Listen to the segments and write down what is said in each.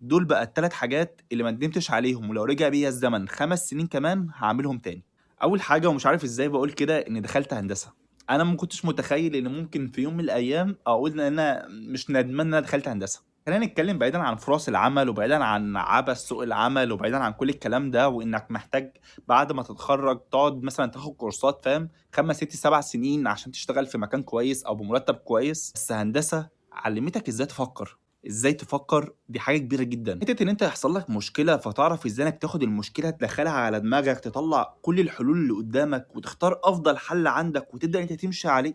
دول بقى ال3 حاجات اللي ما ندمتش عليهم، ولو رجع بيّا الزمن 5 سنين كمان هاعملهم تاني. أول حاجة ومش عارف إزاي باقول كده إني دخلت هندسة. أنا ما كنتش متخيل إن ممكن في يوم من الأيام أقول إن أنا مش ندمان إن أنا دخلت هندسة. خلّينا نتكلم بعيدًا عن فرص العمل، وبعيدًا عن عبث سوق العمل، وبعيدًا عن كل الكلام ده، وإنك محتاج بعد ما تتخرّج تقعد مثلًا تاخد كورسات فاهم، 5، 6، 7 سنين عشان تشتغل في مكان كويس أو بمرتب كويس. بس هندسة علّمتك إزاي تفكّر. إزاي تفكّر دي حاجة كبيرة جدًا. حتّة إن أنت يحصل لك مشكلة فتعرف إزاي إنك تاخد المشكلة تدخّلها على دماغك، تطلّع كل الحلول اللي قدّامك وتختار أفضل حل عندك وتبدأ إن أنت تمشي عليه.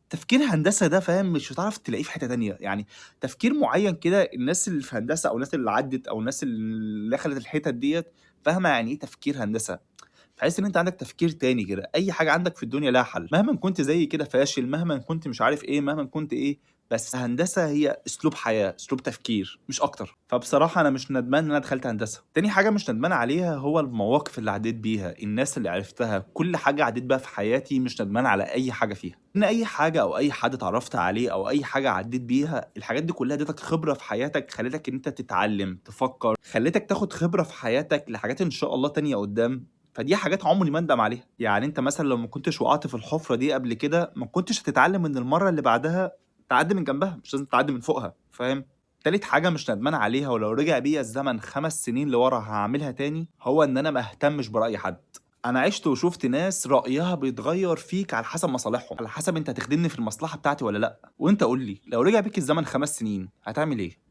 تفكير هندسة ده فاهم، مش هتعرف تلاقيه في حتّة تانية. يعني تفكير معيّن كده الناس اللي في هندسة أو الناس اللي عدِّت أو الناس اللي دخلت الحتت ديّة فاهمة يعني إيه تفكير هندسة. تحس إن أنت عندك تفكير تاني كده، أي حاجة عندك في الدنيا لها حل، مهمًا كنت زي كده فاشل، مهمًا كنت مش عارف إيه، مهمًا كنت إيه، بس هندسة هي أسلوب حياة، أسلوب تفكير مش أكتر. فبصراحة أنا مش ندمان إن أنا دخلت هندسة. تاني حاجة مش ندمان عليها هو المواقف اللي عديت بيها، الناس اللي عرفتها، كل حاجة عديت بيها في حياتي مش ندمان على أي حاجة فيها. إن أي حاجة أو أي حد اتعرفت عليه أو أي حاجة عديت بيها، الحاجات دي كلها ادتك خبرة في حياتك، خلتك إن أنت تتعلم، تفكر، خلتك تاخد خبرة في حياتك لحاجات إن شاء الله تانية قدّام. فدي حاجات عمري ما أندم عليها. يعني أنت مثلًا لو ما كنتش وقعت في الحفرة دي قبل كده، ما كنتش هتتعلم إن المرّة اللي بعدها تعدّي من جنبها، مش لازم تعدّي من فوقها، فاهم؟ تالت حاجة مش ندمان عليها ولو رجع بيّا الزمن 5 سنين لورا هاعملها تاني، هو إن أنا ما اهتمش برأي حد. أنا عِشت وشُفت ناس رأيها بيتغيّر فيك على حسب مصالحهم، على حسب أنت هتخدمني في المصلحة بتاعتي والّا لأ. وأنت قُل لي، لو رجع بيك الزمن 5 سنين هتعمل إيه؟